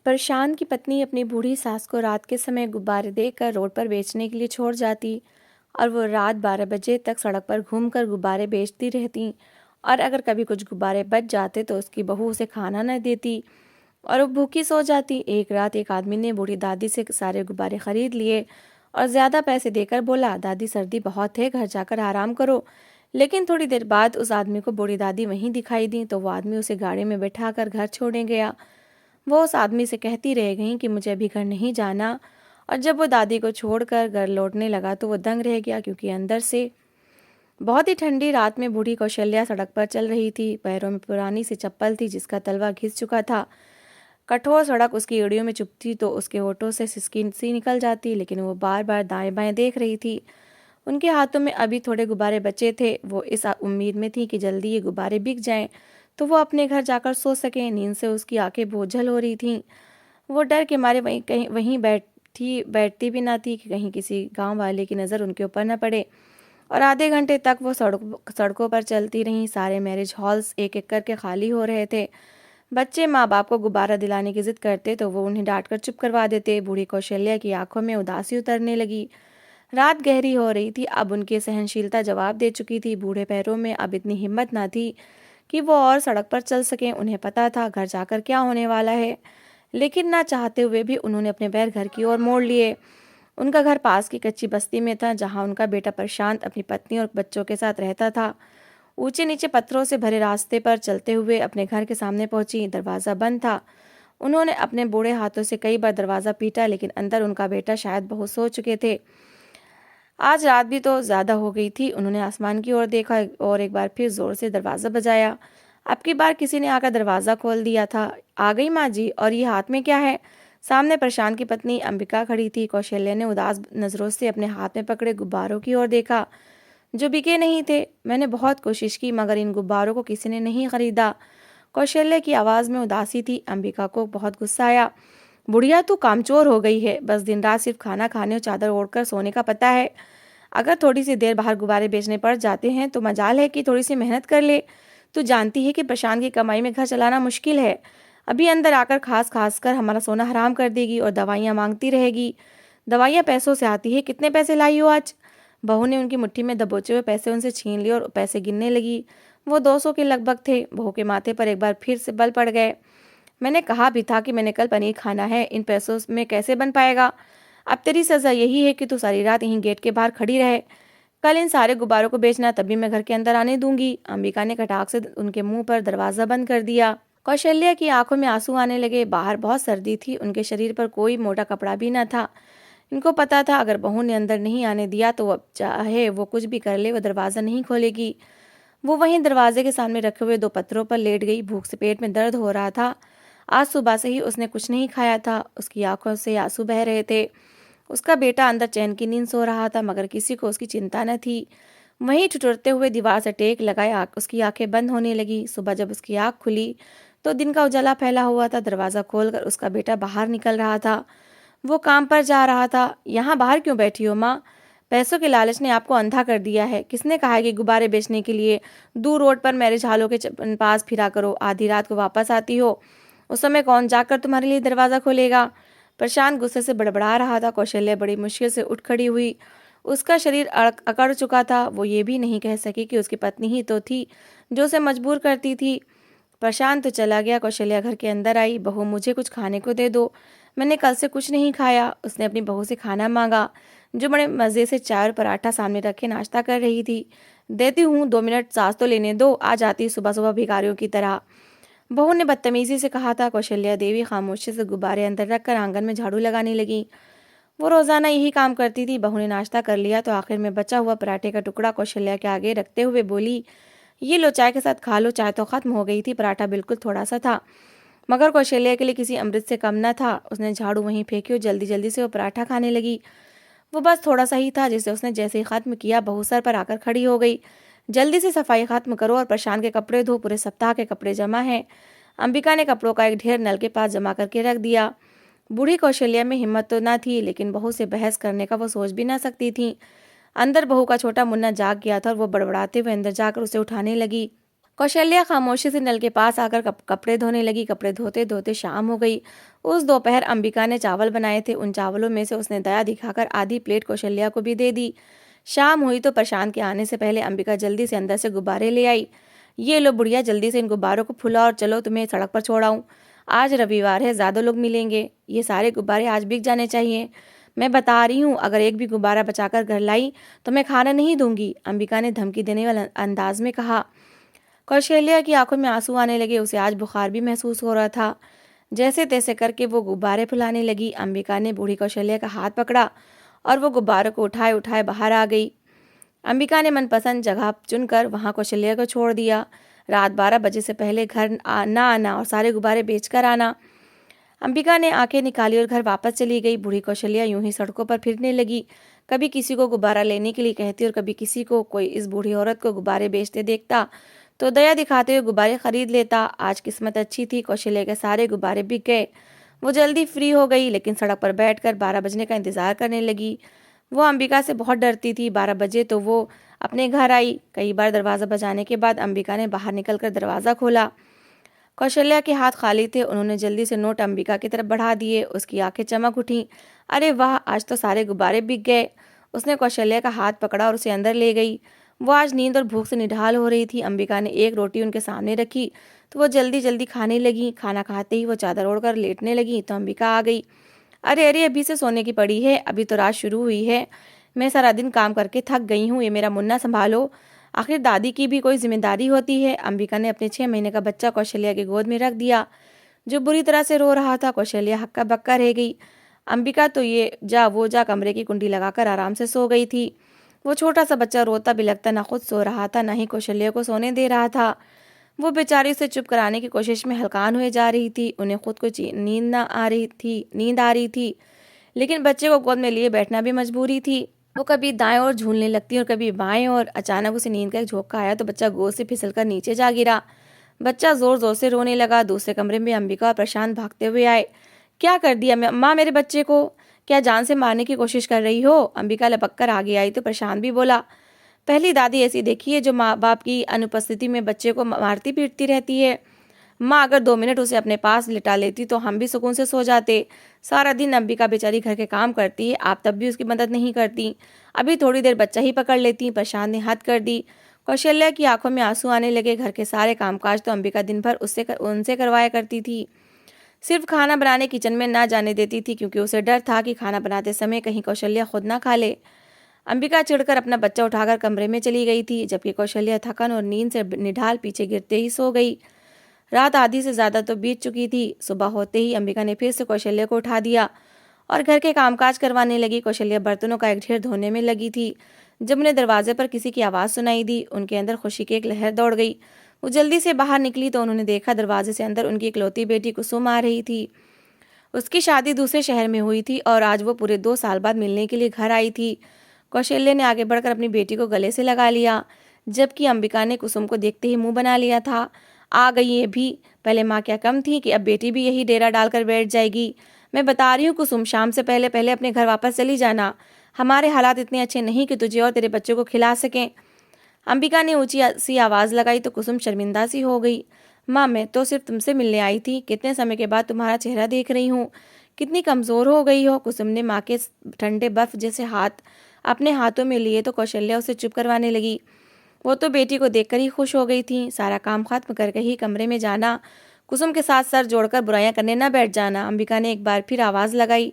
प्रशांत की पत्नी अपनी बूढ़ी सास को रात के समय गुब्बारे देकर रोड पर बेचने के लिए छोड़ जाती और वो रात 12 बजे तक सड़क पर घूमकर गुब्बारे बेचती रहती। और अगर कभी कुछ गुब्बारे बच जाते तो उसकी बहू उसे खाना न देती और वो भूखी सो जाती। एक रात एक आदमी ने बूढ़ी दादी से सारे गुब्बारे खरीद लिए और ज़्यादा पैसे देकर बोला, दादी सर्दी बहुत है, घर जाकर आराम करो। लेकिन थोड़ी देर बाद उस आदमी को बूढ़ी दादी वहीं दिखाई दी तो वो आदमी उसे गाड़ी में बैठाकर घर छोड़ने गया। वो उस आदमी से कहती रह गई कि मुझे अभी घर नहीं जाना। और जब वो दादी को छोड़कर घर लौटने लगा तो वो दंग रह गया, क्योंकि अंदर से बहुत ही ठंडी रात में बूढ़ी कौशल्या सड़क पर चल रही थी। पैरों में पुरानी सी चप्पल थी जिसका तलवा घिस चुका था। कठोर सड़क उसकी एड़ियों में चुभती तो उसके होठों से सिसकी सी निकल जाती, लेकिन वो बार बार दाएं बाएं देख रही थी। उनके हाथों में अभी थोड़े गुब्बारे बचे थे। वो इस उम्मीद में थी कि जल्दी ये गुब्बारे बिक जाएं तो वो अपने घर जाकर सो सकें। नींद से उसकी आंखें बोझल हो रही थीं। वो डर के मारे वहीं बैठती भी ना थी कि कहीं किसी गांव वाले की नज़र उनके ऊपर न पड़े। और आधे घंटे तक वो सड़कों पर चलती रहीं। सारे मैरिज हॉल्स एक एक करके खाली हो रहे थे। बच्चे माँ बाप को गुब्बारा दिलाने की जिद करते तो वो उन्हें डांट कर चुप करवा देते। बूढ़ी कौशल्या की आंखों में उदासी उतरने लगी। रात गहरी हो रही थी। अब उनकी सहनशीलता जवाब दे चुकी थी। बूढ़े पैरों में अब इतनी हिम्मत ना थी कि वो और सड़क पर चल सकें। उन्हें पता था घर जाकर क्या होने वाला है, लेकिन ना चाहते हुए भी उन्होंने अपने पैर घर की ओर मोड़ लिए। उनका घर पास की कच्ची बस्ती में था, जहां उनका बेटा प्रशांत अपनी पत्नी और बच्चों के साथ रहता था। ऊंचे नीचे पत्थरों से भरे रास्ते पर चलते हुए अपने घर के सामने पहुंची। दरवाज़ा बंद था। उन्होंने अपने बूढ़े हाथों से कई बार दरवाज़ा पीटा, लेकिन अंदर उनका बेटा शायद बहुत सो चुके थे। आज रात भी तो ज़्यादा हो गई थी। उन्होंने आसमान की ओर देखा और एक बार फिर ज़ोर से दरवाज़ा बजाया। अब की बार किसी ने आकर दरवाज़ा खोल दिया था। आ गई माँ जी, और ये हाथ में क्या है? सामने प्रशांत की पत्नी अंबिका खड़ी थी। कौशल्या ने उदास नज़रों से अपने हाथ में पकड़े गुब्बारों की ओर देखा जो बिके नहीं थे। मैंने बहुत कोशिश की मगर इन गुब्बारों को किसी ने नहीं खरीदा। कौशल्या की आवाज़ में उदासी थी। अंबिका को बहुत गुस्सा आया। बुढ़िया, तू कामचोर हो गई है। बस दिन रात सिर्फ खाना खाने और चादर ओढ़कर सोने का पता है। अगर थोड़ी सी देर बाहर गुब्बारे बेचने पड़ जाते हैं तो मजाल है कि थोड़ी सी मेहनत कर ले। तू जानती है कि प्रशांत की कमाई में घर चलाना मुश्किल है। अभी अंदर आकर खास खास कर हमारा सोना हराम कर देगी और दवाइयाँ मांगती रहेगी। दवाइयाँ पैसों से आती है। कितने पैसे लाई हो आज? बहू ने उनकी मुट्ठी में दबोचे हुए पैसे उनसे छीन लिए और पैसे गिनने लगी। वो 200 के लगभग थे। बहू के माथे पर एक बार फिर से बल पड़ गए। मैंने कहा भी था कि मैंने कल पनीर खाना है। इन पैसों में कैसे बन पाएगा? अब तेरी सजा यही है कि तू सारी रात यहीं गेट के बाहर खड़ी रहे। कल इन सारे गुब्बारों को बेचना, तभी मैं घर के अंदर आने दूंगी। अंबिका ने कटाक से उनके मुंह पर दरवाजा बंद कर दिया। कौशल्या की आंखों में आंसू आने लगे। बाहर बहुत सर्दी थी। उनके शरीर पर कोई मोटा कपड़ा भी न था। इनको पता था अगर बहू ने अंदर नहीं आने दिया तो अब चाहे वो कुछ भी कर ले, वो दरवाज़ा नहीं खोलेगी। वो वहीं दरवाजे के सामने रखे हुए 2 पत्थरों पर लेट गई। भूख से पेट में दर्द हो रहा था। आज सुबह से ही उसने कुछ नहीं खाया था। उसकी आंखों से आंसू बह रहे थे। उसका बेटा अंदर चैन की नींद सो रहा था, मगर किसी को उसकी चिंता न थी। वहीं ठिठुरते हुए दीवार से टेक लगाए उसकी आंखें बंद होने लगी। सुबह जब उसकी आंख खुली तो दिन का उजाला फैला हुआ था। दरवाज़ा खोलकर उसका बेटा बाहर निकल रहा था। वो काम पर जा रहा था। यहाँ बाहर क्यों बैठी हो माँ? पैसों के लालच ने आपको अंधा कर दिया है। किसने कहा है कि गुब्बारे बेचने के लिए दूर रोड पर मैरिज हॉलों के पास फिरा करो? आधी रात को वापस आती हो। उस समय कौन जाकर तुम्हारे लिए दरवाज़ा खोलेगा? प्रशांत गुस्से से बड़बड़ा रहा था। कौशल्या बड़ी मुश्किल से उठ खड़ी हुई। उसका शरीर अकड़ चुका था। वो ये भी नहीं कह सकी कि उसकी पत्नी ही तो थी जो उसे मजबूर करती थी। प्रशांत तो चला गया। कौशल्या घर के अंदर आई। बहू, मुझे कुछ खाने को दे दो, मैंने कल से कुछ नहीं खाया। उसने अपनी बहू से खाना मांगा, जो बड़े मज़े से चाय और पराठा सामने रखे नाश्ता कर रही थी। देती हूँ, 2 मिनट सांस तो लेने दो। आ जाती सुबह सुबह भिखारियों की तरह, बहू ने बदतमीजी से कहा था। कौशल्या देवी खामोशी से गुब्बारे अंदर रखकर आंगन में झाड़ू लगाने लगी। वो रोजाना यही काम करती थी। बहू ने नाश्ता कर लिया तो आखिर में बचा हुआ पराठे का टुकड़ा कौशल्या के आगे रखते हुए बोली, ये लो, चाय के साथ खा लो। चाय तो खत्म हो गई थी, पराठा बिल्कुल थोड़ा सा था, मगर कौशल्या के लिए किसी अमृत से कम न था। उसने झाड़ू वहीं फेंकी और जल्दी जल्दी से वो पराठा खाने लगी। वो बस थोड़ा सा ही था, जिसे उसने जैसे ही खत्म किया बहू सर पर आकर खड़ी हो गई। जल्दी से सफाई खत्म करो और प्रशांत के कपड़े धो, पूरे सप्ताह के कपड़े जमा हैं। अंबिका ने कपड़ों का एक ढेर नल के पास जमा करके रख दिया। बूढ़ी कौशल्या में हिम्मत तो ना थी, लेकिन बहू से बहस करने का वो सोच भी ना सकती थी। अंदर बहू का छोटा मुन्ना जाग गया था और वो बड़बड़ाते हुए अंदर जाकर उसे उठाने लगी। कौशल्या खामोशी से नल के पास आकर कपड़े धोने लगी। कपड़े धोते धोते शाम हो गई। उस दोपहर अंबिका ने चावल बनाए थे। उन चावलों में से उसने दया दिखाकर आधी प्लेट कौशल्या को भी दे दी। शाम हुई तो प्रशांत के आने से पहले अंबिका जल्दी से अंदर से गुब्बारे ले आई। ये लो बुढ़िया, जल्दी से इन गुब्बारों को फुला और चलो तुम्हें सड़क पर छोड़ाऊं। आज रविवार है, ज्यादा लोग मिलेंगे। ये सारे गुब्बारे आज बिक जाने चाहिए। मैं बता रही हूँ, अगर एक भी गुब्बारा बचाकर घर लाई तो मैं खाना नहीं दूंगी, अंबिका ने धमकी देने वाले अंदाज में कहा। कौशल्या की आंखों में आंसू आने लगे। उसे आज बुखार भी महसूस हो रहा था। जैसे तैसे करके वो गुब्बारे फुलाने लगी। अंबिका ने बूढ़ी कौशल्या का हाथ पकड़ा और वो गुब्बारों को उठाए उठाए बाहर आ गई। अंबिका ने मनपसंद जगह चुनकर वहां कौशल्या को छोड़ दिया। रात 12 बजे से पहले घर ना आना और सारे गुब्बारे बेचकर आना। अंबिका ने आंखें निकाली और घर वापस चली गई। बूढ़ी कौशल्या यूं ही सड़कों पर फिरने लगी। कभी किसी को गुब्बारा लेने के लिए कहती और कभी किसी को। कोई इस बूढ़ी औरत को गुब्बारे बेचते देखता तो दया दिखाते हुए गुब्बारे खरीद लेता। आज किस्मत अच्छी थी, कौशल्या के सारे गुब्बारे बिक गए। वो जल्दी फ्री हो गई, लेकिन सड़क पर बैठकर 12 बजने का इंतजार करने लगी। वो अंबिका से बहुत डरती थी। 12 बजे तो वो अपने घर आई। कई बार दरवाज़ा बजाने के बाद अंबिका ने बाहर निकलकर दरवाज़ा खोला। कौशल्या के हाथ खाली थे। उन्होंने जल्दी से नोट अंबिका की तरफ बढ़ा दिए। उसकी आंखें चमक उठीं। अरे वाह, आज तो सारे गुब्बारे बिक गए। उसने कौशल्या का हाथ पकड़ा और उसे अंदर ले गई। वो आज नींद और भूख से निढाल हो रही थी। अंबिका ने एक रोटी उनके सामने रखी तो वो जल्दी जल्दी खाने लगी। खाना खाते ही वो चादर ओढ़कर लेटने लगी तो अंबिका आ गई। अरे अरे, अभी से सोने की पड़ी है, अभी तो रात शुरू हुई है। मैं सारा दिन काम करके थक गई हूँ, ये मेरा मुन्ना संभालो। आखिर दादी की भी कोई जिम्मेदारी होती है। अंबिका ने अपने 6 महीने का बच्चा कौशल्या की गोद में रख दिया, जो बुरी तरह से रो रहा था। कौशल्या हक्का बक्का रह गई। अंबिका तो ये जा वो जा कमरे की कुंडी लगाकर आराम से सो गई थी। वो छोटा सा बच्चा रोता बिलखता ना खुद सो रहा था, ना ही कौशल्या को सोने दे रहा था। वो बेचारी उसे चुप कराने की कोशिश में हलकान हुए जा रही थी। उन्हें खुद को नींद आ रही थी, लेकिन बच्चे को गोद में लिए बैठना भी मजबूरी थी। वो कभी दाएं ओर झूलने लगती और कभी बाएं और। अचानक उसे नींद का एक झोंका आया तो बच्चा गोद से फिसलकर नीचे जा गिरा। बच्चा जोर जोर से रोने लगा। दूसरे कमरे में अंबिका और प्रशांत भागते हुए आए। क्या कर दिया माँ मेरे बच्चे को? क्या जान से मारने की कोशिश कर रही हो? अंबिका लपक कर आगे आई तो प्रशांत भी बोला। पहली दादी ऐसी देखी है जो माँ बाप की अनुपस्थिति में बच्चे को मारती पीटती रहती है। माँ अगर 2 मिनट उसे अपने पास लिटा लेती तो हम भी सुकून से सो जाते। सारा दिन अंबिका बेचारी घर के काम करती है, आप तब भी उसकी मदद नहीं करती। अभी थोड़ी देर बच्चा ही पकड़ लेती। प्रशांत ने हद कर दी। कौशल्या की आंखों में आंसू आने लगे। घर के सारे कामकाज तो अंबिका दिन भर उनसे करवाया करती थी। सिर्फ खाना बनाने किचन में ना जाने देती थी, क्योंकि उसे डर था कि खाना बनाते समय कहीं कौशल्या खुद ना खा ले। अंबिका चिढ़कर अपना बच्चा उठाकर कमरे में चली गई थी, जबकि कौशल्या थकन और नींद से निढाल पीछे गिरते ही सो गई। रात आधी से ज्यादा तो बीत चुकी थी। सुबह होते ही अंबिका ने फिर से कौशल्या को उठा दिया और घर के कामकाज करवाने लगी। कौशल्या बर्तनों का एक ढेर धोने में लगी थी। जब उन्हें दरवाजे पर किसी की आवाज़ सुनाई दी, उनके अंदर खुशी की एक लहर दौड़ गई। वो जल्दी से बाहर निकली तो उन्होंने देखा दरवाजे से अंदर उनकी इकलौती बेटी कुसुम आ रही थी। उसकी शादी दूसरे शहर में हुई थी और आज वो पूरे 2 साल बाद मिलने के लिए घर आई थी। कौशल्या ने आगे बढ़कर अपनी बेटी को गले से लगा लिया, जबकि अंबिका ने कुसुम को देखते ही मुंह बना लिया था। आ गई ये भी, पहले माँ क्या कम थी कि अब बेटी भी यही डेरा डालकर बैठ जाएगी। मैं बता रही हूँ कुसुम, शाम से पहले पहले अपने घर वापस चली जाना। हमारे हालात इतने अच्छे नहीं कि तुझे और तेरे बच्चों को खिला सकें। अंबिका ने ऊंची सी आवाज़ लगाई तो कुसुम शर्मिंदा सी हो गई। माँ, मैं तो सिर्फ तुमसे मिलने आई थी। कितने समय के बाद तुम्हारा चेहरा देख रही हूँ। कितनी कमज़ोर हो गई हो। कुसुम ने माँ के ठंडे बर्फ जैसे हाथ अपने हाथों में लिए तो कौशल्या उसे चुप करवाने लगी। वो तो बेटी को देखकर ही खुश हो गई थी। सारा काम खत्म करके ही कमरे में जाना, कुसुम के साथ सर जोड़कर बुराइयां करने न बैठ जाना। अंबिका ने एक बार फिर आवाज़ लगाई।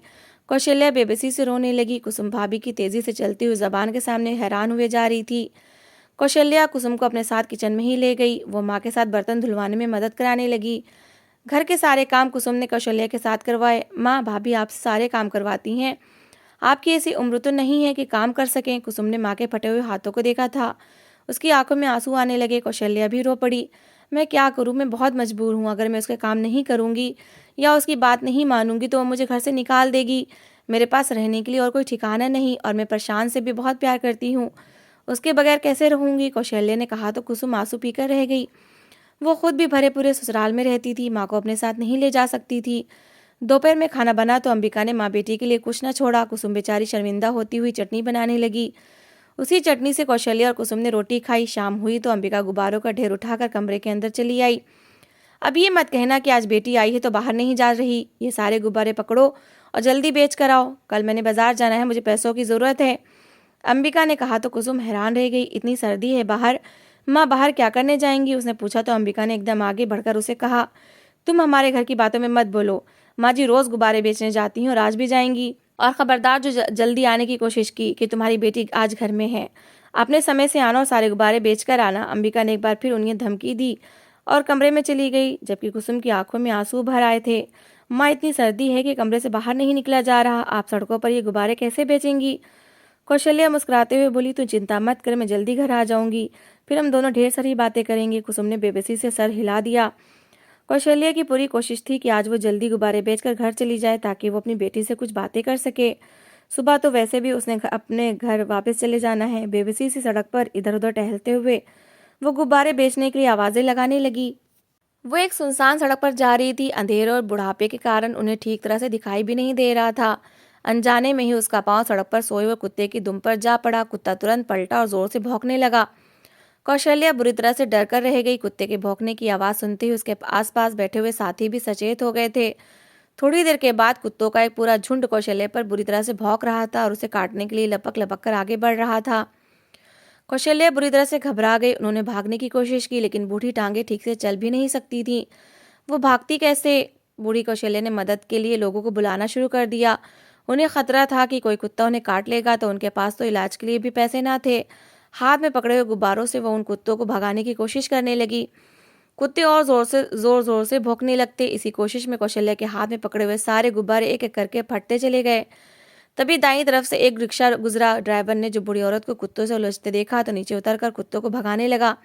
कौशल्या बेबसी से रोने लगी। कुसुम भाभी की तेज़ी से चलती हुई जबान के सामने हैरान हुए जा रही थी। कौशल्या कुसुम को अपने साथ किचन में ही ले गई। वो माँ के साथ बर्तन धुलवाने में मदद कराने लगी। घर के सारे काम कुसुम ने कौशल्या के साथ करवाए। माँ, भाभी आपसे सारे काम करवाती हैं, आपकी ऐसी उम्र तो नहीं है कि काम कर सकें। कुसुम ने माँ के फटे हुए हाथों को देखा था। उसकी आंखों में आंसू आने लगे। कौशल्या भी रो पड़ी। मैं क्या करूँ, मैं बहुत मजबूर हूँ। अगर मैं उसके काम नहीं करूँगी या उसकी बात नहीं मानूंगी तो वो मुझे घर से निकाल देगी। मेरे पास रहने के लिए और कोई ठिकाना नहीं, और मैं प्रशांत से भी बहुत प्यार करती हूँ। उसके बगैर कैसे रहूँगी? कौशल्या ने कहा तो कुसुम आंसू पीकर रह गई। वो खुद भी भरे पूरे ससुराल में रहती थी, माँ को अपने साथ नहीं ले जा सकती थी। दोपहर में खाना बना तो अंबिका ने माँ बेटी के लिए कुछ न छोड़ा। कुसुम बेचारी शर्मिंदा होती हुई चटनी बनाने लगी। उसी चटनी से कौशल्या और कुसुम ने रोटी खाई। शाम हुई तो अंबिका गुब्बारों का ढेर उठाकर कमरे के अंदर चली आई। अब ये मत कहना कि आज बेटी आई है तो बाहर नहीं जा रही। ये सारे गुब्बारे पकड़ो और जल्दी बेच कर आओ। कल मैंने बाजार जाना है, मुझे पैसों की ज़रूरत है। अंबिका ने कहा तो कुसुम हैरान रह गई। इतनी सर्दी है बाहर, माँ बाहर क्या करने जाएंगी? उसने पूछा तो अंबिका ने एकदम आगे बढ़कर उसे कहा, तुम हमारे घर की बातों में मत बोलो। माँ जी रोज़ गुब्बारे बेचने जाती हैं और आज भी जाएंगी। और ख़बरदार जो जल्दी आने की कोशिश की कि तुम्हारी बेटी आज घर में है। अपने समय से आना और सारे गुब्बारे बेच कर आना। अंबिका ने एक बार फिर उन्हें धमकी दी और कमरे में चली गई, जबकि कुसुम की आंखों में आंसू भर आए थे। माँ इतनी सर्दी है कि कमरे से बाहर नहीं निकला जा रहा, आप सड़कों पर ये गुब्बारे कैसे बेचेंगी? कौशल्या मुस्कुराते हुए बोली, तू चिंता मत कर, मैं जल्दी घर आ जाऊंगी, फिर हम दोनों ढेर सारी बातें करेंगे। कुसुम ने बेबसी से सर हिला दिया। कौशल्या की पूरी कोशिश थी कि आज वो जल्दी गुब्बारे बेचकर घर चली जाए ताकि वो अपनी बेटी से कुछ बातें कर सके। सुबह तो वैसे भी उसने अपने घर वापस चले जाना है। बेबसी सी सड़क पर इधर उधर टहलते हुए वो गुब्बारे बेचने के लिए आवाजें लगाने लगी। वो एक सुनसान सड़क पर जा रही थी। अंधेरे और बुढ़ापे के कारण उन्हें ठीक तरह से दिखाई भी नहीं दे रहा था। अनजाने में ही उसका पांव सड़क पर सोए हुए कुत्ते की दुम पर जा पड़ा। कुत्ता तुरंत पलटा और जोर से भौंकने लगा। कौशल्या बुरी तरह से डर कर रह गई। कुत्ते के भौंकने की आवाज सुनते ही उसके आसपास बैठे हुए साथी भी सचेत हो गए थे। थोड़ी देर के बाद कुत्तों का एक पूरा झुंड कौशल्या पर बुरी तरह से भौंक रहा था और उसे काटने के लिए लपक लपक कर आगे बढ़ रहा था। कौशल्या बुरी तरह से घबरा गई। उन्होंने भागने की कोशिश की, लेकिन बूढ़ी टांगे ठीक से चल भी नहीं सकती थी। वो भागती कैसे? बूढ़ी कौशल्या ने मदद के लिए लोगों को बुलाना शुरू कर दिया। उन्हें खतरा था कि कोई कुत्ता उन्हें काट लेगा तो उनके पास तो इलाज के लिए भी पैसे ना थे। हाथ में पकड़े हुए गुब्बारों से वो उन कुत्तों को भगाने की कोशिश करने लगी। कुत्ते और जोर जोर से भौंकने लगते। इसी कोशिश में कौशल्या के हाथ में पकड़े हुए सारे गुब्बारे एक एक करके फटते चले गए। तभी दाईं तरफ से एक रिक्शा गुजरा। ड्राइवर ने जो बूढ़ी औरत को कुत्तों से उलझते देखा तो नीचे उतरकर कुत्तों को भगाने लगा।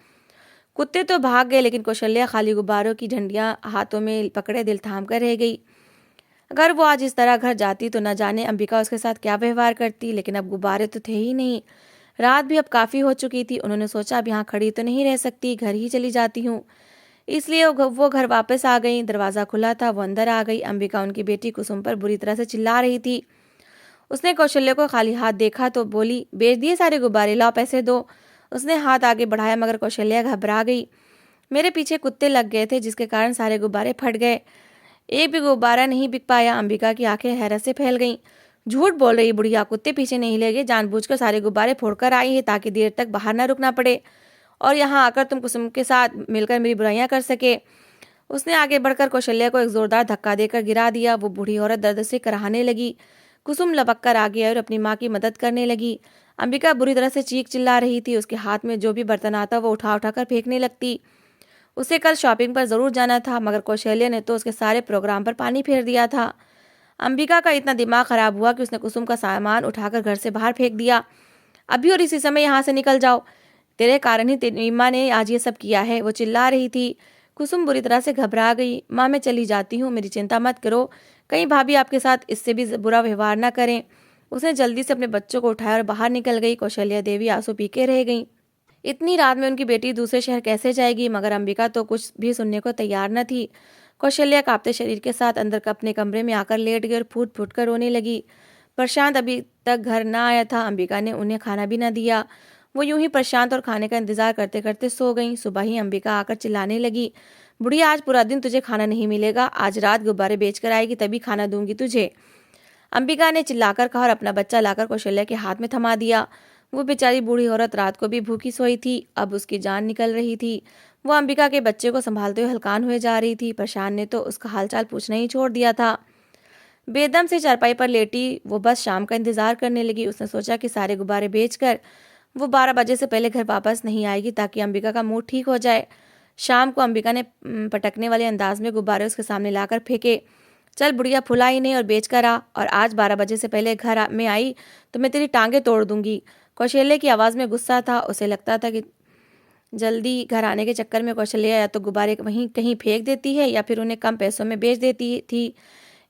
कुत्ते तो भाग गए, लेकिन कौशल्या खाली गुब्बारों की झंडियां हाथों में पकड़े दिल थाम कर रह गई। अगर वो आज इस तरह घर जाती तो न जाने अंबिका उसके साथ क्या व्यवहार करती। लेकिन अब गुब्बारे तो थे ही नहीं। रात भी अब काफ़ी हो चुकी थी। उन्होंने सोचा अब यहाँ खड़ी तो नहीं रह सकती, घर ही चली जाती हूँ। इसलिए वो घर वापस आ गई। दरवाज़ा खुला था, वो अंदर आ गई। अंबिका उनकी बेटी कुसुम पर बुरी तरह से चिल्ला रही थी। उसने कौशल्या को खाली हाथ देखा तो बोली, बेच दिए सारे गुब्बारे, लाओ पैसे दो। उसने हाथ आगे बढ़ाया मगर कौशल्या घबरा गई। मेरे पीछे कुत्ते लग गए थे जिसके कारण सारे गुब्बारे फट गए। एक भी गुब्बारा नहीं बिक पाया। अंबिका की आंखें हैरत से फैल गईं। झूठ बोल रही बुढ़िया, कुत्ते पीछे नहीं लगे, जानबूझकर सारे गुब्बारे फोड़कर आई है ताकि देर तक बाहर ना रुकना पड़े और यहाँ आकर तुम कुसुम के साथ मिलकर मेरी बुराइयां कर सके। उसने आगे बढ़कर कौशल्या को एक जोरदार धक्का देकर गिरा दिया। वो बूढ़ी औरत दर्द से कराहने लगी। कुसुम लपक कर आ गई और अपनी माँ की मदद करने लगी। अंबिका बुरी तरह से चीख चिल्ला रही थी। उसके हाथ में जो भी बर्तन आता वो उठा उठा कर फेंकने लगती। उसे कल शॉपिंग पर ज़रूर जाना था, मगर कौशल्या ने तो उसके सारे प्रोग्राम पर पानी फेर दिया था। अंबिका का इतना दिमाग खराब हुआ कि उसने कुसुम का सामान उठाकर घर से बाहर फेंक दिया। अभी और इसी समय यहाँ से निकल जाओ, तेरे कारण ही तेरी माँ ने आज ये सब किया है, वो चिल्ला रही थी। कुसुम बुरी तरह से घबरा गई। माँ मैं चली जाती हूँ, मेरी चिंता मत करो, कहीं भाभी आपके साथ इससे भी बुरा व्यवहार ना करें। उसने जल्दी से अपने बच्चों को उठाया और बाहर निकल गई। कौशल्या देवी आंसू पी के रह गई। इतनी रात में उनकी बेटी दूसरे शहर कैसे जाएगी? मगर अंबिका तो कुछ भी सुनने को तैयार न थी। कौशल्या कांपते शरीर के साथ अंदर अपने कमरे में आकर लेट गई और फूट फूट कर रोने लगी। प्रशांत अभी तक घर न आया था। अंबिका ने उन्हें खाना भी न दिया। वो यूं ही प्रशांत और खाने का इंतजार करते करते सो गई। सुबह ही अंबिका आकर चिल्लाने लगी, बुढ़िया आज पूरा दिन तुझे खाना नहीं मिलेगा, आज रात गुब्बारे बेच कर आएगी तभी खाना दूंगी तुझे। अंबिका ने चिल्लाकर कहा और अपना बच्चा लाकर कौशल्या के हाथ में थमा दिया। वो बेचारी बूढ़ी औरत रात को भी भूखी सोई थी, अब उसकी जान निकल रही थी। वो अंबिका के बच्चे को संभालते हुए हलकान हुए जा रही थी। प्रशांत ने तो उसका हालचाल पूछना ही छोड़ दिया था। बेदम से चारपाई पर लेटी वो बस शाम का इंतजार करने लगी। उसने सोचा कि सारे गुब्बारे बेचकर वो 12 बजे से पहले घर वापस नहीं आएगी ताकि अंबिका का मूड ठीक हो जाए। शाम को अंबिका ने पटकने वाले अंदाज में गुब्बारे उसके सामने लाकर फेंके। चल बुढ़िया, फुला ही नहीं और बेच कर आ, और आज 12 बजे से पहले घर में आई तो मैं तेरी टांगे तोड़ दूंगी। कौशल्या की आवाज़ में गुस्सा था। उसे लगता था कि जल्दी घर आने के चक्कर में कौशल्या या तो गुब्बारे वहीं कहीं फेंक देती है या फिर उन्हें कम पैसों में बेच देती थी।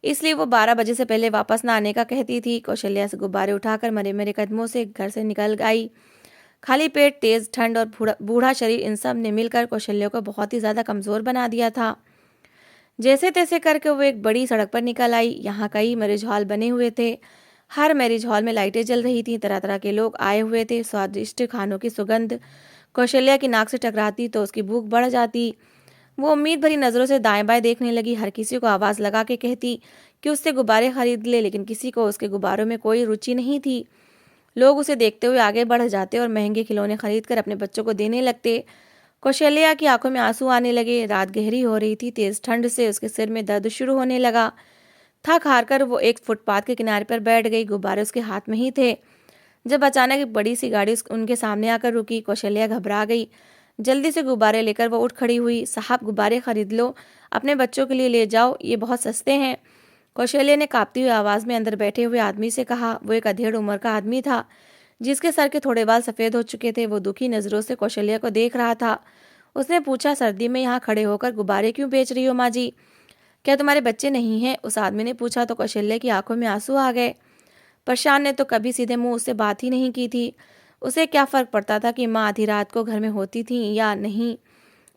इसलिए वो 12 बजे से पहले वापस ना आने का कहती थी। कौशल्या से गुब्बारे उठाकर मरे मेरे कदमों से घर से निकल आई। खाली पेट, तेज ठंड और बूढ़ा शरीर, इन सब ने मिलकर कौशल्या को बहुत ही ज़्यादा कमज़ोर बना दिया था। जैसे तैसे करके वो एक बड़ी सड़क पर निकल आई। यहाँ कई मैरिज हॉल बने हुए थे। हर मैरिज हॉल में लाइटें जल रही थीं, तरह तरह के लोग आए हुए थे। स्वादिष्ट खानों की सुगंध कौशल्या की नाक से टकराती तो उसकी भूख बढ़ जाती। वो उम्मीद भरी नजरों से दाएं बाएं देखने लगी, हर किसी को आवाज लगा के कहती कि उससे गुब्बारे खरीद ले, लेकिन किसी को उसके गुब्बारों में कोई रुचि नहीं थी। लोग उसे देखते हुए आगे बढ़ जाते और महंगे खिलौने खरीद कर अपने बच्चों को देने लगते। कौशल्या की आंखों में आंसू आने लगे। रात गहरी हो रही थी, तेज ठंड से उसके सिर में दर्द शुरू होने लगा। थक हार कर वो एक फुटपाथ के किनारे पर बैठ गई। गुब्बारे उसके हाथ में ही थे। जब अचानक एक बड़ी सी गाड़ी उनके सामने आकर रुकी, कौशल्या घबरा गई। जल्दी से गुब्बारे लेकर वो उठ खड़ी हुई। साहब, गुब्बारे खरीद लो, अपने बच्चों के लिए ले जाओ, ये बहुत सस्ते हैं। कौशल्या ने कांपती हुई आवाज में अंदर बैठे हुए आदमी से कहा। वो एक अधेड़ उम्र का आदमी था, जिसके सर के थोड़े बाल सफेद हो चुके थे। वो दुखी नजरों से कौशल्या को देख रहा था। उसने पूछा, सर्दी में यहाँ खड़े होकर गुब्बारे क्यों बेच रही हो माँ जी? क्या तुम्हारे बच्चे नहीं हैं? उस आदमी ने पूछा तो कौशल्या की आंखों में आंसू आ गए। प्रशांत ने तो कभी सीधे मुंह उससे बात ही नहीं की थी। उसे क्या फर्क पड़ता था कि माँ आधी रात को घर में होती थी या नहीं।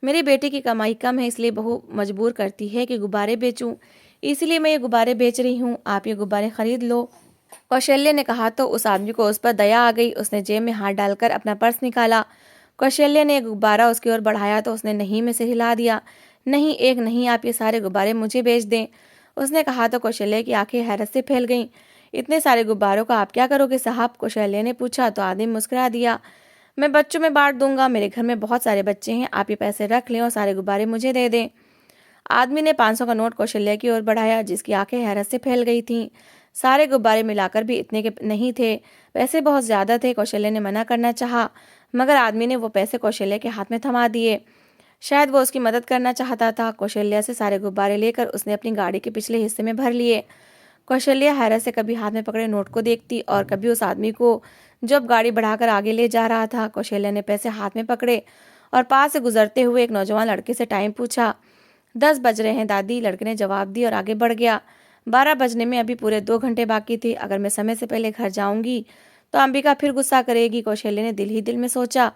मेरी बेटी की कमाई कम है, इसलिए बहू मजबूर करती है कि गुब्बारे बेचूं, इसलिए मैं ये गुब्बारे बेच रही हूँ। आप ये गुब्बारे खरीद लो। कौशल्या ने कहा तो उस आदमी को उस पर दया आ गई। उसने जेब में हाथ डालकर अपना पर्स निकाला। कौशल्या ने एक गुब्बारा उसकी ओर बढ़ाया तो उसने नहीं में से हिला दिया। नहीं, एक नहीं, आप ये सारे गुब्बारे मुझे बेच दें, उसने कहा तो कौशल्या की आंखें हैरत से फैल गईं। इतने सारे गुब्बारों का आप क्या करोगे साहब? कौशल्या ने पूछा तो आदमी मुस्कुरा दिया। मैं बच्चों में बांट दूंगा, मेरे घर में बहुत सारे बच्चे हैं, आप ये पैसे रख लें और सारे गुब्बारे मुझे दे दें। आदमी ने 500 का नोट कौशल्या की ओर बढ़ाया, जिसकी आंखें हैरत से फैल गई थीं। सारे गुब्बारे मिलाकर भी इतने के नहीं थे, पैसे बहुत ज्यादा थे। कौशल्या ने मना करना चाहा, मगर आदमी ने वो पैसे कौशल्या के हाथ में थमा दिए। शायद वो उसकी मदद करना चाहता था। कौशल्या से सारे गुब्बारे लेकर उसने अपनी गाड़ी के पिछले हिस्से में भर लिए। कौशल्या हैरत से कभी हाथ में पकड़े नोट को देखती और कभी उस आदमी को, जो अब गाड़ी बढ़ाकर आगे ले जा रहा था। कौशल्या ने पैसे हाथ में पकड़े और पास से गुजरते हुए एक नौजवान लड़के से टाइम पूछा। 10 बज रहे हैं दादी, लड़के ने जवाब दिया और आगे बढ़ गया। 12 बजने में अभी पूरे 2 घंटे बाकी थे। अगर मैं समय से पहले घर जाऊंगी तो अंबिका फिर गुस्सा करेगी, कौशल्या ने दिल ही दिल में सोचा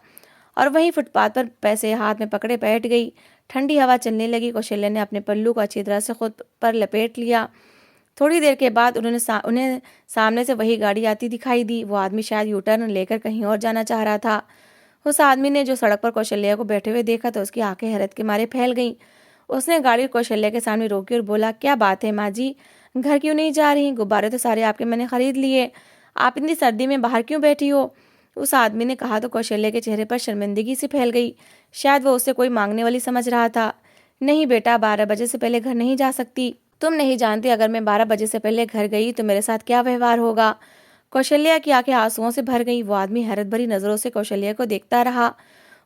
और वहीं फुटपाथ पर पैसे हाथ में पकड़े बैठ गई। ठंडी हवा चलने लगी। कौशल्या ने अपने पल्लू को अच्छी तरह से खुद पर लपेट लिया। थोड़ी देर के बाद उन्हें सामने से वही गाड़ी आती दिखाई दी। वो आदमी शायद यू टर्न लेकर कहीं और जाना चाह रहा था। उस आदमी ने जो सड़क पर कौशल्या को बैठे हुए देखा तो उसकी आंखें हैरत के मारे फैल गईं। उसने गाड़ी कौशल्या के सामने रोकी और बोला, क्या बात है माँ जी, घर क्यों नहीं जा रही? गुब्बारे तो सारे आपके मैंने खरीद लिए, आप इतनी सर्दी में बाहर क्यों बैठी हो? उस आदमी ने कहा तो कौशल्या के चेहरे पर शर्मिंदगी सी फैल गई। शायद वो उससे कोई मांगने वाली समझ रहा था। नहीं बेटा, 12 बजे से पहले घर नहीं जा सकती। तुम नहीं जानती, अगर मैं 12 बजे से पहले घर गई तो मेरे साथ क्या व्यवहार होगा। कौशल्या की आंखें आंसुओं से भर गई। वो आदमी हैरत भरी नजरों से कौशल्या को देखता रहा।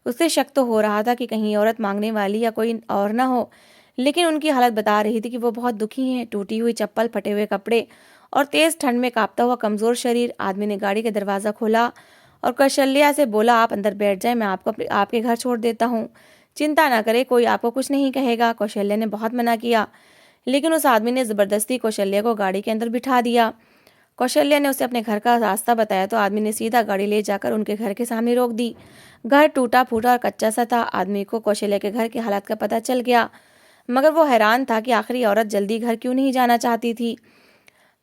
उसे शक तो हो रहा था कि कहीं औरत मांगने वाली या कोई और ना हो, लेकिन उनकी हालत बता रही थी कि वो बहुत दुखी हैं। टूटी हुई चप्पल, फटे हुए कपड़े और तेज ठंड में कांपता हुआ कमजोर शरीर। आदमी ने गाड़ी का दरवाजा खोला और कौशल्या से बोला, आप अंदर बैठ जाए, मैं आपको आपके घर छोड़ देता हूँ, चिंता ना करे, कोई आपको कुछ नहीं कहेगा। कौशल्या ने बहुत मना किया, लेकिन उस आदमी ने जबरदस्ती कौशल्या को गाड़ी के अंदर बिठा दिया। कौशल्या ने उसे अपने घर का रास्ता बताया तो आदमी ने सीधा गाड़ी ले जाकर उनके घर के सामने रोक दी। घर टूटा फूटा और कच्चा सा था। आदमी को कौशल्या के घर की हालत का पता चल गया, मगर वो हैरान था कि आखिर औरत जल्दी घर क्यों नहीं जाना चाहती थी।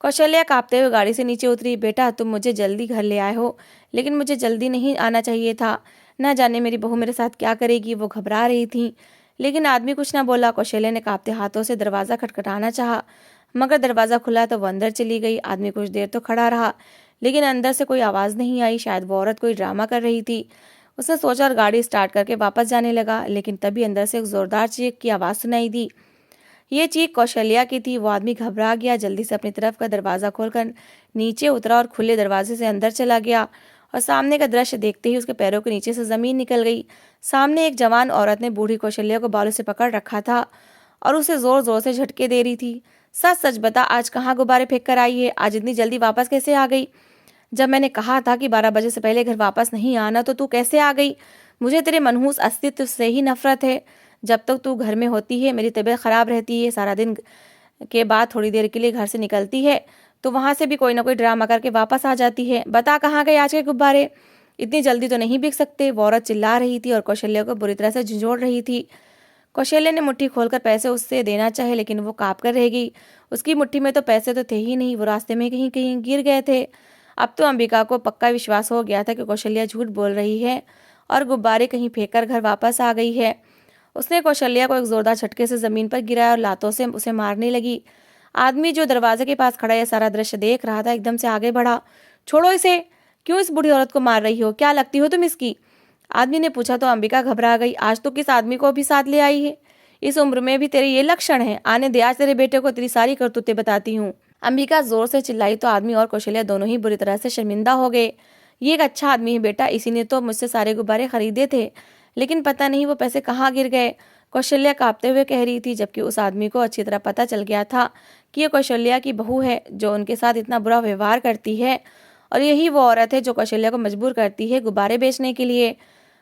कौशल्या कांपते हुए गाड़ी से नीचे उतरी। बेटा, तुम मुझे जल्दी घर ले आए हो, लेकिन मुझे जल्दी नहीं आना चाहिए था। ना जाने मेरी बहू मेरे साथ क्या करेगी। वो घबरा रही थी, लेकिन आदमी कुछ ना बोला। कौशल्या ने कांपते हाथों से दरवाजा खटखटाना चाहा, मगर दरवाजा खुला तो वो अंदर चली गई। आदमी कुछ देर तो खड़ा रहा, लेकिन अंदर से कोई आवाज नहीं आई। शायद वो औरत कोई ड्रामा कर रही थी। उसने सोचा और गाड़ी स्टार्ट करके वापस जाने लगा, लेकिन तभी अंदर से एक जोरदार चीख की आवाज सुनाई दी। ये चीख कौशल्या की थी। वो आदमी घबरा गया, जल्दी से अपनी तरफ का दरवाजा खोलकर नीचे उतरा और खुले दरवाजे से अंदर चला गया और सामने का दृश्य देखते ही उसके पैरों के नीचे से जमीन निकल गई। सामने एक जवान औरत ने बूढ़ी कौशल्या को बालों से पकड़ रखा था और उसे जोर जोर से झटके दे रही थी। सच सच बता, आज कहाँ गुब्बारे फेंक कर आई है? आज इतनी जल्दी वापस कैसे आ गई? जब मैंने कहा था कि 12 बजे से पहले घर वापस नहीं आना तो तू कैसे आ गई? मुझे तेरे मनहूस अस्तित्व से ही नफरत है। जब तक तू घर में होती है मेरी तबीयत खराब रहती है। सारा दिन के बाद थोड़ी देर के लिए घर से निकलती है तो वहां से भी कोई ना कोई ड्रामा करके वापस आ जाती है। बता, कहाँ गए आज के गुब्बारे? इतनी जल्दी तो नहीं बिक सकते। वो औरत चिल्ला रही थी और कौशल्या को बुरी तरह से झंझोड़ रही थी। कौशल्या ने मुट्ठी खोलकर पैसे उससे देना चाहे, लेकिन वो काँप कर रह गई। उसकी मुट्ठी में तो पैसे तो थे ही नहीं, वो रास्ते में कहीं कहीं गिर गए थे। अब तो अंबिका को पक्का विश्वास हो गया था कि कौशल्या झूठ बोल रही है और गुब्बारे कहीं फेंक कर घर वापस आ गई है। उसने कौशल्या को एक जोरदार झटके से जमीन पर गिराया और लातों से उसे मारने लगी। आदमी जो दरवाजे के पास खड़ा यह सारा दृश्य देख रहा था, एकदम से आगे बढ़ा। छोड़ो इसे, क्यों इस बूढ़ी औरत को मार रही हो? क्या लगती हो तुम इसकी? आदमी ने पूछा तो अंबिका घबरा गई। आज तो किस आदमी को भी साथ ले आई है? इस उम्र में भी तेरे ये लक्षण है? आने दे, आज तेरे बेटे को तेरी सारी करतूतें बताती हूँ। अंबिका जोर से चिल्लाई तो आदमी और कौशल्या दोनों ही बुरी तरह से शर्मिंदा हो गए। ये एक अच्छा आदमी है बेटा, इसी ने तो मुझसे सारे गुब्बारे खरीदे थे, लेकिन पता नहीं वो पैसे कहाँ गिर गए, कौशल्या कांपते हुए कह रही थी। जबकि उस आदमी को अच्छी तरह पता चल गया था कि ये कौशल्या की बहू है जो उनके साथ इतना बुरा व्यवहार करती है, और यही वो औरत है जो कौशल्या को मजबूर करती है गुब्बारे बेचने के लिए।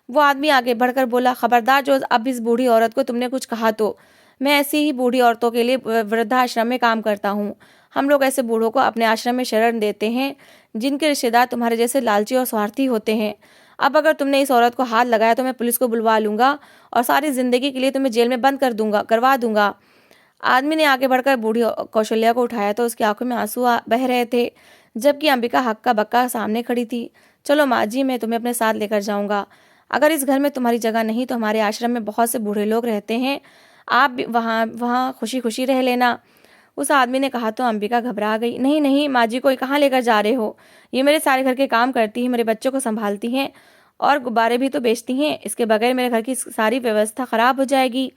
वो आदमी आगे बढ़कर बोला, खबरदार जो अब इस बूढ़ी औरत को तुमने कुछ कहा तो। मैं ऐसी ही बूढ़ी औरतों के लिए वृद्धाश्रम में काम करता हूँ। हम लोग ऐसे बूढ़ों को अपने आश्रम में शरण देते हैं जिनके रिश्तेदार तुम्हारे जैसे लालची और स्वार्थी होते हैं। अब अगर तुमने इस औरत को हाथ लगाया तो मैं पुलिस को बुलवा लूंगा और सारी जिंदगी के लिए तुम्हें जेल में बंद करवा दूंगा। आदमी ने आगे बढ़कर बूढ़ी कौशल्या को उठाया तो उसकी आंखों में आंसू बह रहे थे, जबकि अंबिका हक्का बक्का सामने खड़ी थी। चलो माँ जी, मैं तुम्हें अपने साथ लेकर जाऊंगा। अगर इस घर में तुम्हारी जगह नहीं तो हमारे आश्रम में बहुत से बूढ़े लोग रहते हैं, आप भी वहाँ वहाँ खुशी खुशी रह लेना। उस आदमी ने कहा तो अंबिका घबरा गई। नहीं नहीं माँ जी, कोई कहाँ लेकर जा रहे हो? ये मेरे सारे घर के काम करती हैं, मेरे बच्चों को संभालती हैं और गुब्बारे भी तो बेचती हैं। इसके बगैर मेरे घर की सारी व्यवस्था खराब हो जाएगी।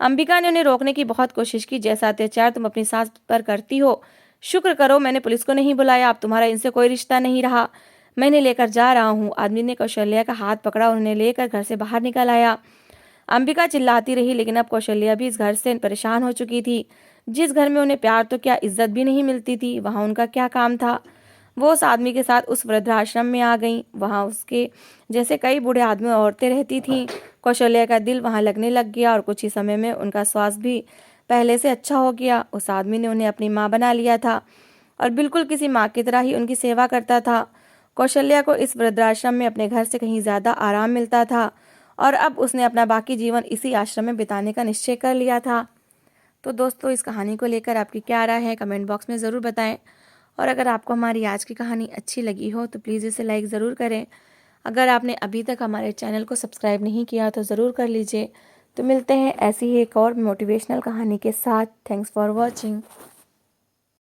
अंबिका ने उन्हें रोकने की बहुत कोशिश की। जैसा अत्याचार तुम अपनी सास पर करती हो, शुक्र करो मैंने पुलिस को नहीं बुलाया, अब तुम्हारा इनसे कोई रिश्ता नहीं रहा। मैं इन्हें लेकर जा रहा हूँ। आदमी ने कौशल्या का हाथ पकड़ा और उन्हें लेकर घर से बाहर निकल आया। अंबिका चिल्लाती रही, लेकिन अब कौशल्या भी इस घर से परेशान हो चुकी थी। जिस घर में उन्हें प्यार तो क्या इज्जत भी नहीं मिलती थी, वहां उनका क्या काम था? वो उस आदमी के साथ उस वृद्धाश्रम में आ गईं। वहां उसके जैसे कई बूढ़े आदमी और औरतें रहती थीं। कौशल्या का दिल वहां लगने लग गया और कुछ ही समय में उनका स्वास्थ्य भी पहले से अच्छा हो गया। उस आदमी ने उन्हें अपनी माँ बना लिया था और बिल्कुल किसी माँ की तरह ही उनकी सेवा करता था। कौशल्या को इस वृद्धाश्रम में अपने घर से कहीं ज्यादा आराम मिलता था और अब उसने अपना बाकी जीवन इसी आश्रम में बिताने का निश्चय कर लिया था। तो दोस्तों, इस कहानी को लेकर आपकी क्या राय है कमेंट बॉक्स में ज़रूर बताएं। और अगर आपको हमारी आज की कहानी अच्छी लगी हो तो प्लीज़ इसे लाइक ज़रूर करें। अगर आपने अभी तक हमारे चैनल को सब्सक्राइब नहीं किया तो ज़रूर कर लीजिए। तो मिलते हैं ऐसी ही एक और मोटिवेशनल कहानी के साथ। Thanks for watching.